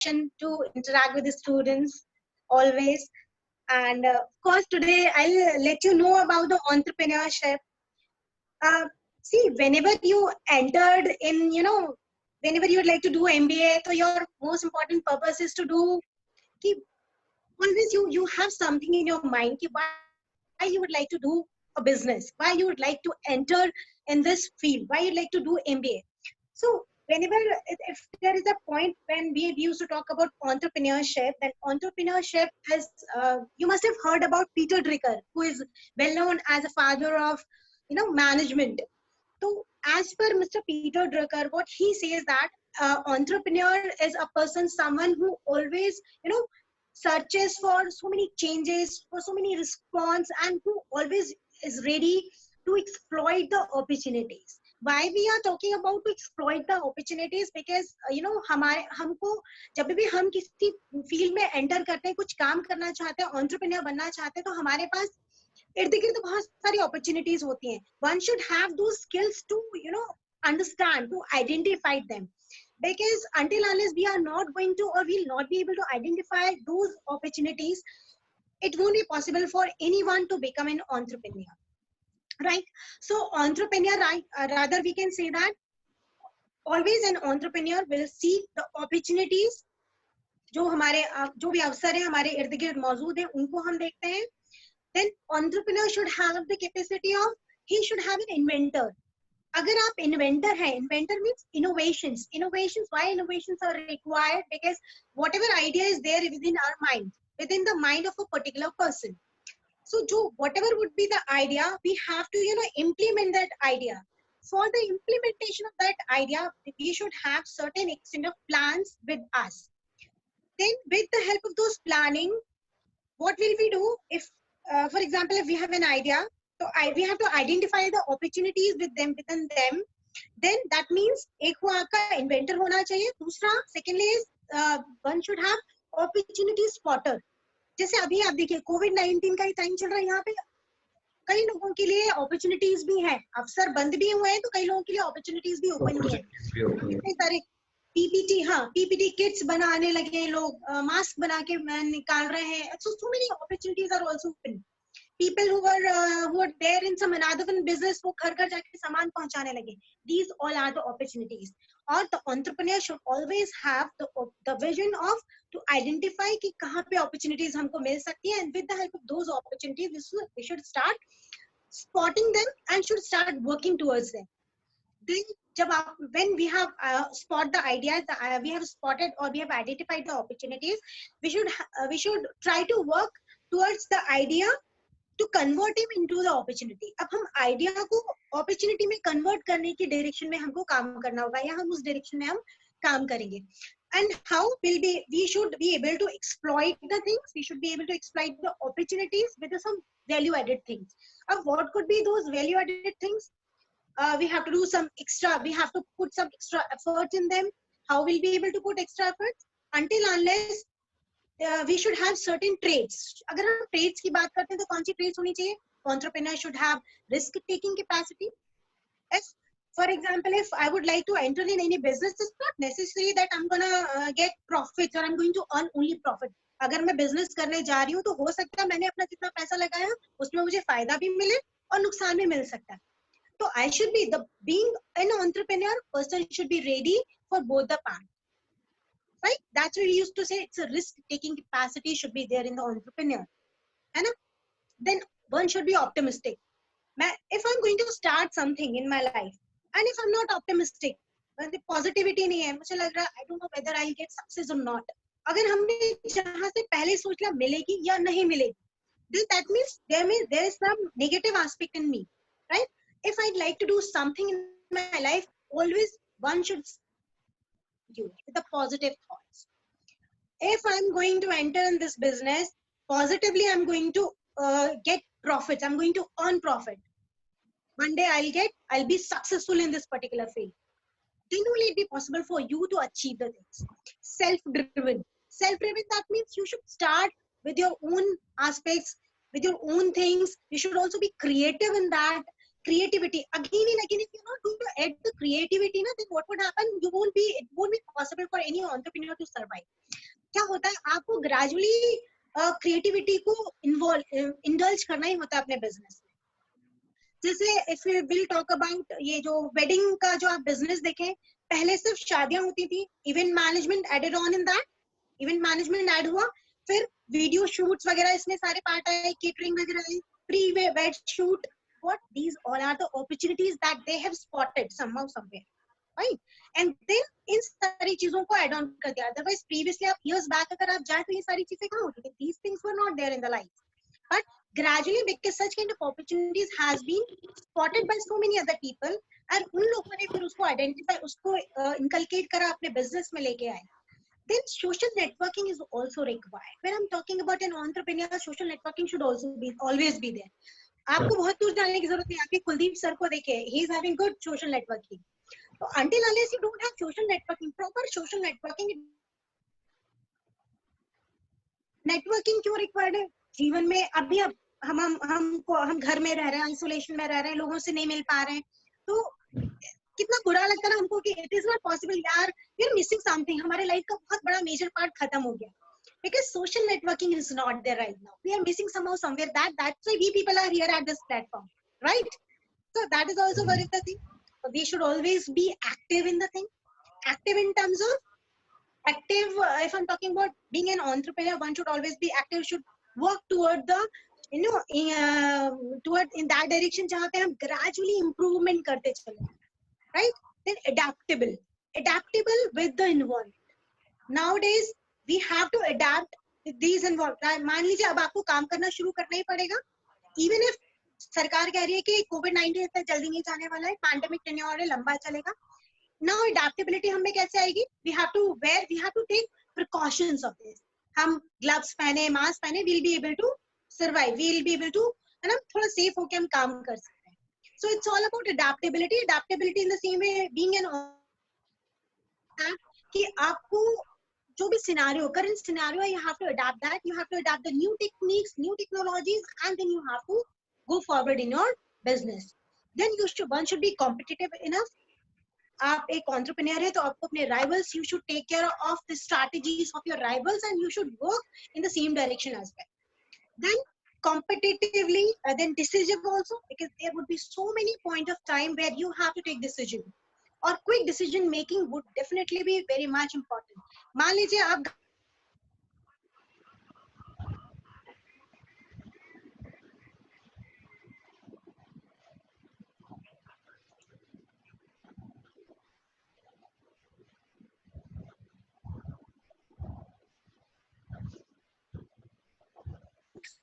to interact with the students always. And of course, today I'll let you know about the entrepreneurship. Uh, See, whenever you entered in, whenever you would like to do MBA, so your most important purpose is to do, keep, always you have something in your mind, why you would like to do a business, why you would like to enter in this field, why you'd like to do MBA. So whenever, if there is a point when we used to talk about entrepreneurship, then entrepreneurship is, you must have heard about Peter Drucker, who is well known as a father of, management. So as per Mr. Peter Drucker, what he says that entrepreneur is a person, someone who always, searches for so many changes, for so many response, and who always is ready to exploit the opportunities. Why we are talking about to exploit the opportunities? Because हमारे हमको जब भी हम किसी field में enter करते हैं, कुछ काम करना चाहते हैं, एंटरप्रेन्योर बनना चाहते हैं, तो हमारे पास इर्द गिर्द बहुत सारी अपॉर्चुनिटीज होती हैं. One should have those skills to understand, to identify them, because until unless we are not going to, or we'll not be able to identify those opportunities, it won't be possible for anyone to become an entrepreneur, right? So entrepreneur, rather we can say that always an entrepreneur will seek the opportunities. जो हमारे जो भी अवसर है हमारे इर्द गिर्द मौजूद हैं, उनको हम देखते हैं. Then entrepreneur should have the capacity of, he should have an inventor. अगर आप inventor हैं, inventor means innovations. Why innovations are required? Because whatever idea is there within our mind, within the mind of a particular person. So whatever would be the idea, we have to implement that idea. For the implementation of that idea, we should have certain extent of plans with us. Then with the help of those planning, what will we do? If for example, if we have an idea, so we have to identify the opportunities within them. Then that means एक वो आपका inventor होना चाहिए. दूसरा, secondly is one should have opportunity spotter. जैसे अभी आप देखिए COVID-19 का ही टाइम चल रहा है, यहाँ पे कई लोगों के लिए अपॉर्चुनिटीज भी हैं, अवसर बंद भी हुए हैं, तो कई लोगों के लिए अपॉर्चुनिटीज भी ओपन हुए हैं. इतने सारे पीपीटी किट्स बनाने लगे लोग, मास्क बना के निकाल रहे हैं. So many opportunities are also open. People who were there in some another business, वो घर घर जाके सामान पहुंचाने लगे. These all are the opportunities. Or the entrepreneur should always have the vision of to identify कि कहाँ पे opportunities हमको मिल सकती है, and with the help of those opportunities we should start spotting them and should start working towards them. Then when we have spot the ideas, we have spotted or we have identified the opportunities, we should try to work towards the idea to convert him into the opportunity. अब हम idea को opportunity में convert करने की direction में हमको काम करना होगा, या हम उस direction में हम काम करेंगे. And how will we should be able to exploit the things, we should be able to exploit the opportunities with some value added things. What could be those value added things? We have to do some extra, we have to put some extra effort in them. How will we be able to put extra efforts? Until unless we should have certain traits. अगर हम traits की बात करते हैं तो कौन सी traits होनी चाहिए? Entrepreneur should have risk taking capacity. Yes. For example, if I would like to enter in any business, it's not necessary that I'm gonna get profits or I'm going to earn only profit. अगर मैं business करने जा रही हूँ तो हो सकता है मैंने अपना जितना पैसा लगाया उसमें मुझे फायदा भी मिले और नुकसान भी मिल सकता है. So I should be being an entrepreneur person should be ready for both the parts. Right? That's what we used to say. It's a risk-taking capacity should be there in the entrepreneur. And then one should be optimistic. If I'm going to start something in my life, and if I'm not optimistic, when the positivity नहीं है, मुझे लग रहा I don't know whether I'll get success or not. अगर हमने जहाँ से पहले सोच लिया मिलेगी या नहीं मिलेगी, then that means there is some negative aspect in me, right? If I'd like to do something in my life, always one should with the positive thoughts. If I'm going to enter in this business, positively I'm going to get profits, I'm going to earn profit. One day I'll be successful in this particular field. Then only it be possible for you to achieve the things. Self-driven, that means you should start with your own aspects, with your own things. You should also be creative in that. Creativity again and again, if you're not going to add the creativity, then what would happen? It won't be possible for any entrepreneur to survive. क्या होता है आपको gradually creativity को indulge करना ही होता है अपने business में। जैसे if we will talk about ये जो वेडिंग का जो आप बिजनेस देखें, पहले सिर्फ शादियां होती थी, event management added on in that, event management add हुआ, फिर वीडियो शूट्स वगैरह इसमें सारे पार्ट आए, केटरिंग वगैरह आई, pre wed shoot, what these all are the opportunities that they have spotted somehow somewhere, right? And then इन सारी चीजों को एड ऑन कर दिया। अदरवाइज प्रीवियसली आप इयर्स बैक अगर आप जाए तो ये सारी चीजें कहाँ होती थी, these things were not there in the life, but gradually because such kind of opportunities has been spotted by so many other people, और उन लोगों ने फिर उसको आइडेंटिफाई, उसको इनकलकेट करा, अपने बिजनेस में लेके आए। Then social networking is also required. When I'm talking about an entrepreneur, social networking should also be always be there. आपको बहुत दूर जाने की जरूरत नहीं, आपके कुलदीप सर को देखे, he is having good social networking. So until unless you don't have social networking, proper social networking, networking क्यों required है जीवन में? अभी अब हम घर में रह रहे हैं, आइसोलेशन में रह रहे हैं, लोगों से नहीं मिल पा रहे हैं, तो कितना बुरा लगता है ना हमको कि इट इज नॉट पॉसिबल यार, वी आर मिसिंग समथिंग, हमारे लाइफ का बहुत बड़ा मेजर पार्ट खत्म हो गया, because social networking is not there right now. We are missing somehow somewhere that's why we people are here at this platform, right? So that is also one of the thing. We should always be active in the thing, active in terms of active, if I'm talking about being an entrepreneur, one should always be active, should work toward the toward in that direction जहाँ पे हम gradually improvement करते चले, right? Then adaptable with the environment. Nowadays we have to adapt with these environment. मान लीजिए अब आपको काम करना शुरू करना ही पड़ेगा, even if सरकार कह रही है कि कोविड-19 इतना जल्दी नहीं जाने वाला है, पैंडेमिक टेन्योर है, लंबा चलेगा। Now adaptability हमें कैसे आएगी? We have to take precautions of this. हम gloves पहने, मास्क पहने, we'll be able to survive, we'll be able to, है ना, थोड़ा safe होके हम काम कर सकते हैं। So it's all about adaptability in the same way being an कि आपको जो भी scenario, current scenario, you have to adapt that, you have to adapt the new techniques, new technologies, and then you have to go forward in your business. Then one should be competitive enough. आप एक entrepreneur है तो आपको अपने rivals, you should take care of the strategies of your rivals and you should work in the same direction as well. Then competitively, then decisive also, because there would be so many point of time where you have to take decision, or quick decision making would definitely be very much important. मान लीजिए आप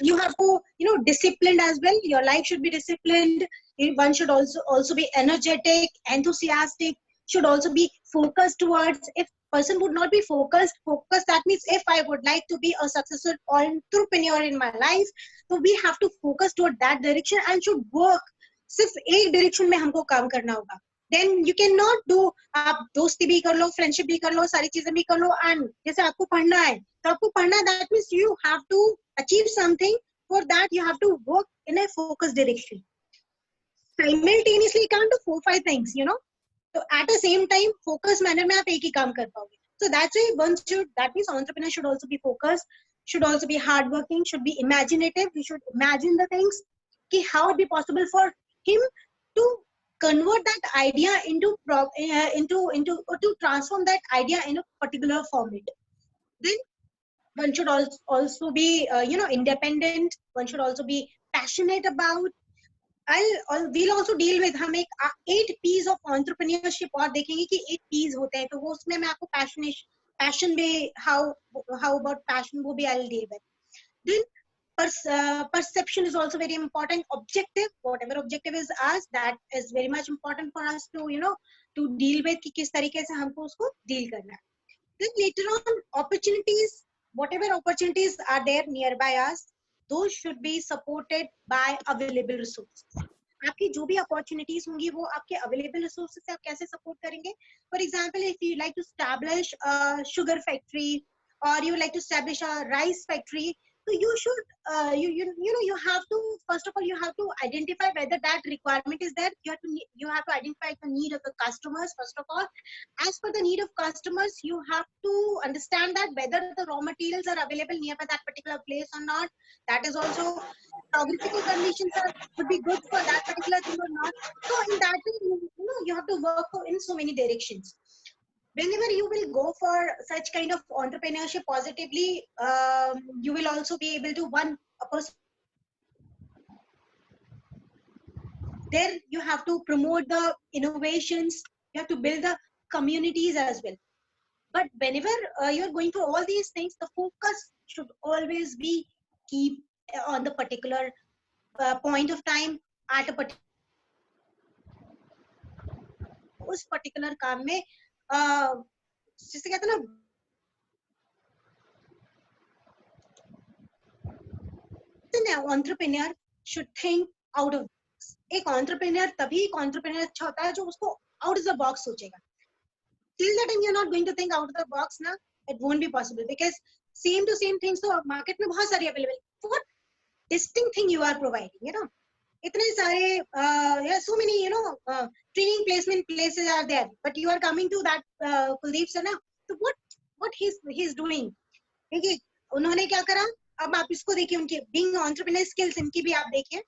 you have to, disciplined as well. Your life should be disciplined. One should also be energetic, enthusiastic, should also be focused towards. If person would not be focused, that means if I would like to be a successful entrepreneur in my life, so we have to focus toward that direction and should work सिर्फ एक direction में हमको काम करना होगा. Then you cannot do, आप दोस्ती भी कर लो, फ्रेंडशिप भी कर लो, सारी चीजें भी कर लो, एंड जैसे आपको पढ़ना है तो आपको पढ़ना है, that means you have to achieve something. For that you have to work in a focused direction. Simultaneously you can't do 4-5 things, so at the same time focus manner में आप एक ही काम कर पाओगे. So that's why that means entrepreneur should also be focused, should also be hardworking, should be imaginative. He should imagine the things, how it be possible for him to convert that idea into to transform that idea in a particular format. Then one should also be independent. One should also be passionate about. We'll also deal with, हम एक 8 P's of entrepreneurship और देखेंगे कि 8 P's होते हैं, तो वो उसमें मैं आपको passion भी, how about passion, वो भी I'll deal with. Then perception is also very important. Objective, whatever objective is ours, that is very much important for us to to deal with, कि किस तरीके से हमको उसको deal करना है. Then later on, opportunities, whatever opportunities are there nearby us, those should be supported by available resources. आपकी जो भी opportunities होंगी वो आपके available resources से आप कैसे support करेंगे? For example, if you like to establish a sugar factory or you like to establish a rice factory, So you should, you have to, first of all, you have to identify whether that requirement is there. You have to identify the need of the customers, first of all. As per the need of customers, you have to understand that whether the raw materials are available nearby that particular place or not. That is also, geographical conditions would be good for that particular thing or not. So in that way, you have to work in so many directions. Whenever you will go for such kind of entrepreneurship positively, you will also be able to, one, a person, there you have to promote the innovations, you have to build the communities as well. But whenever you're going through all these things, the focus should always be keep on the particular point of time, at a particular, उस particular काम में, जिसे कहते हैं ना, an entrepreneur should think out of box. एक entrepreneur तभी एक entrepreneur अच्छा होता है जो उसको out of the box सोचेगा. Till the time you're not going to think out of the box ना, it won't be possible, because same to same things तो market में बहुत सारी available. What distinct thing you are providing, इतने सारे, so many, training placement places are there, but you are coming to that Kuldeep sir ना, so what he's doing, देखिए उन्होंने क्या करा. अब आप इसको देखिए, उनके being entrepreneur skills इनकी भी आप देखिए.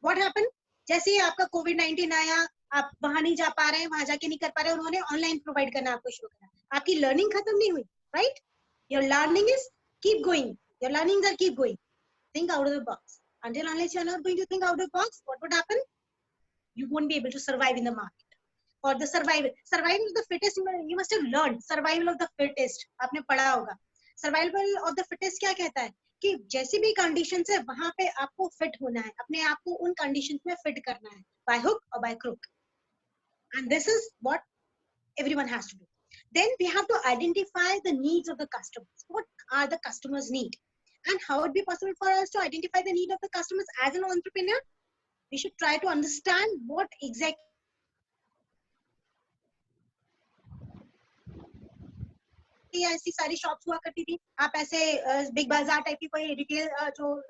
What happened? जैसे ही आपका COVID-19 आया, आप वहां नहीं जा पा रहे हैं, वहां जाके नहीं कर पा रहे, उन्होंने ऑनलाइन प्रोवाइड करना आपको शुरू करा. आपकी लर्निंग खत्म नहीं हुई, right? Your learning is keep going, your learning are keep going. Think out of the box. Until unless you are not going to think out of the box, what would happen? You won't be able to survive in the market. Or the survival of the fittest, you must have learned. Survival of the fittest, आपने पढ़ा होगा. Survival of the fittest क्या कहता है? कि जैसी भी conditions है, वहां पे आपको फिट होना है, अपने आप को उन कंडीशंस में फिट करना है, by hook or by crook. And this is what everyone has to do. Then we have to identify the needs of the customers. What are the customers' need? And how would it be possible for us to identify the need of the customers as an entrepreneur? We should try to understand what exactly ऐसी सारी shops हुआ करती थी. आप ऐसे big बाजार type की कोई रिटेल जो